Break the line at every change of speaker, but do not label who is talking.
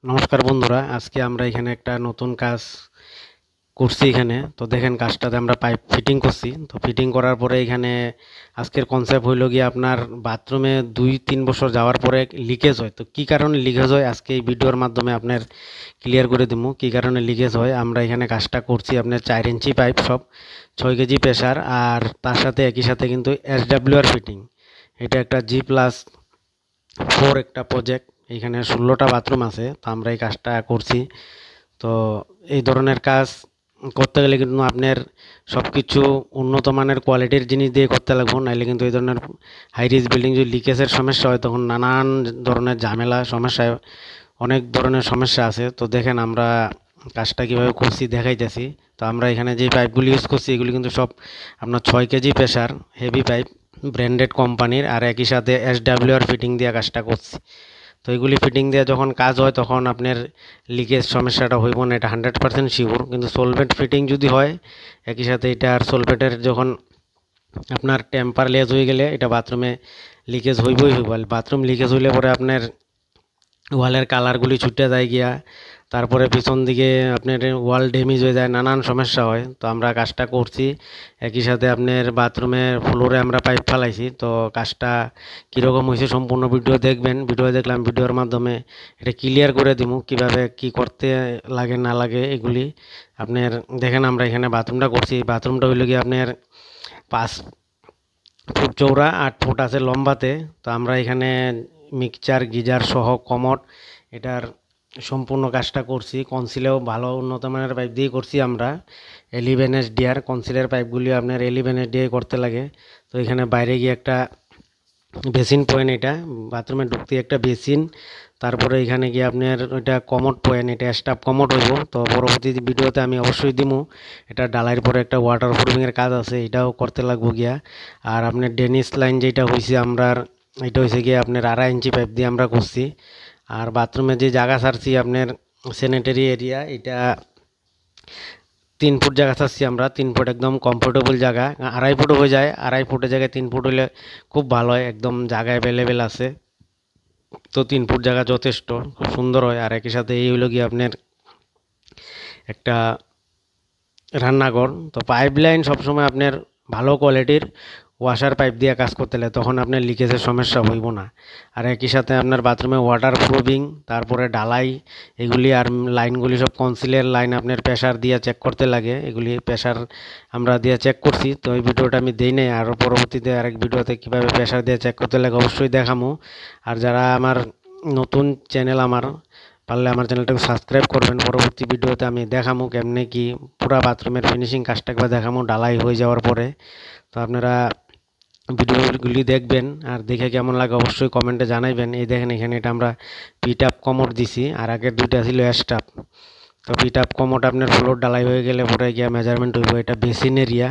নমস্কার বন্ধুরা, আজকে আমরা এখানে একটা নতুন কাজ করছি। এখানে তো দেখেন, কাজটাতে আমরা পাইপ ফিটিং করছি। তো ফিটিং করার পরে এখানে আজকের কনসেপ্ট হইল গিয়ে আপনার বাথরুমে 2-3 বছর যাওয়ার পরে লিকেজ হয়। তো কি কারণে লিকেজ হয় আজকে এই ভিডিওর মাধ্যমে আপনার ক্লিয়ার করে দিব কি কারণে লিকেজ হয়। আমরা এখানে কাজটা করছি আপনার 4 ইঞ্চি পাইপ, সব 6 কেজি প্রেশার, আর তার সাথে একই সাথে কিন্তু SWR ফিটিং। এটা একটা G+4 একটা প্রজেক্ট। এখানে 16টা বাথরুম আছে। তো আমরা এই কাজটা করছি। তো এই ধরনের কাজ করতে গেলে কিন্তু আপনার সব কিছু উন্নত মানের কোয়ালিটির জিনিস দিয়ে করতে লাগবে, নাইলে কিন্তু এই ধরনের হাই রিস্ক বিল্ডিং যদি লিকেজের সমস্যা হয় তখন নানান ধরনের ঝামেলা সমস্যায় অনেক ধরনের সমস্যা আছে। তো দেখেন আমরা কাজটা কীভাবে করছি দেখাইতেছি। তো আমরা এখানে যে পাইপগুলি ইউজ করছি এগুলি কিন্তু সব আপনার 6 KG pressure heavy pipe, branded কোম্পানির, আর একই সাথে SWR ফিটিং দিয়ে কাজটা করছি। তো এগুলি ফিটিং দিয়ে যখন কাজ হয় তখন আপনার লিকেজ সমস্যাটা হইব না, এটা 100% শিওর। কিন্তু সোলভেন্ট ফিটিং যদি হয় একই সাথে এটা, আর সোলভেন্টের যখন আপনার টেম্পার লেজ হয়ে গেলে এটা বাথরুমে লিকেজ হইবই হইব। বাথরুম লিকেজ হইলে পরে আপনার ওয়ালের কালারগুলি ছুটে যায় গিয়া, তারপরে পিছন দিকে আপনার ওয়াল ড্যামেজ হয়ে যায়, নানান সমস্যা হয়। তো আমরা কাজটা করছি। একই সাথে আপনার বাথরুমের ফ্লোরে আমরা পাইপ ফেলাইছি। তো কাজটা কীরকম হয়েছে সম্পূর্ণ ভিডিও দেখবেন। ভিডিও দেখলাম, ভিডিওর মাধ্যমে এটা ক্লিয়ার করে দিব কীভাবে কি করতে লাগে না লাগে এগুলি। আপনার দেখেন আমরা এখানে বাথরুমটা করছি। বাথরুমটা হইল গিয়ে আপনার 5 ফুট চৌড়া, 8 ফুট আছে লম্বাতে। তো আমরা এখানে মিক্সচার গিজার সহ কমোড এটার সম্পূর্ণ কাজটা করছি। কনসিলেও ভালো উন্নত মানের পাইপ দিয়ে করছি আমরা। 11 SDR কনসিলের পাইপগুলি আপনার 11 SDI করতে লাগে। তো এখানে বাইরে গিয়ে একটা বেসিন পয়েন্ট, এটা বাথরুমে ঢুকতে একটা বেসিন। তারপরে এখানে গিয়ে আপনার ওইটা কমোড পয়েন্ট, এটা স্টাফ কমোড হইব। তো পরবর্তী ভিডিওতে আমি অবশ্যই দিমু। এটা ডালাইয়ের পরে একটা ওয়াটার প্রুফিংয়ের কাজ আছে, এটাও করতে লাগবো গিয়া। আর আপনার ডেনিস লাইন যেটা হয়েছে আমরা, এটা হয়েছে গিয়ে আপনার 2.5 ইঞ্চি পাইপ দিয়ে আমরা করছি। আর বাথরুমে যে জায়গা ছাড়ছি আপনার স্যানিটারি এরিয়া, এটা 3 ফুট জায়গা চাচ্ছি আমরা। 3 ফুট একদম কমফোর্টেবল জায়গা। 2.5 ফুটও হয়ে যায়, 2.5 ফুটের জায়গায় 3 ফুট হলে খুব ভালো হয়, একদম জায়গা অ্যাভেলেবেল আছে। তো 3 ফুট জায়গা যথেষ্ট, খুব সুন্দর হয়। আর একই সাথে এই হইল গিয়ে আপনার একটা রান্নাঘর। তো পাইপ লাইন সবসময় আপনার ভালো কোয়ালিটির ওয়াশার পাইপ দিয়ে কাজ করতে লাগে, তখন আপনার লিকেজের সমস্যা হইব না। আর একই সাথে আপনার বাথরুমে ওয়াটার প্রুফিং, তারপরে ডালাই, এগুলি আর লাইনগুলি সব কনসিলের লাইন আপনার প্রেশার দিয়ে চেক করতে লাগে। এগুলি প্রেশার আমরা দিয়ে চেক করছি। তো এই ভিডিওটা আমি দিই নাই, আরও পরবর্তীতে আরেক ভিডিওতে কীভাবে প্রেশার দিয়ে চেক করতে লাগে অবশ্যই দেখামো। আর যারা আমার নতুন চ্যানেল, আমার পারলে আমার চ্যানেলটাকে সাবস্ক্রাইব করবেন। পরবর্তী ভিডিওতে আমি দেখামো কেমনে কি পুরা বাথরুমের ফিনিশিং কাজটা একবার দেখামো ডালাই হয়ে যাওয়ার পরে। তো আপনারা ভিডিওগুলি দেখবেন, আর দেখে কেমন লাগে অবশ্যই কমেন্টে জানাইবেন। এই দেখেন এখানে এটা আমরা পিট আপ কমোড দিছি, আর আগের দুইটা ছিল স্টাফ। তো পিট আপ কমোড আপনার ফ্লোর ডালাই হয়ে গেলে পরে গিয়া মেজারমেন্ট হইব। এটা বেসিন এরিয়া।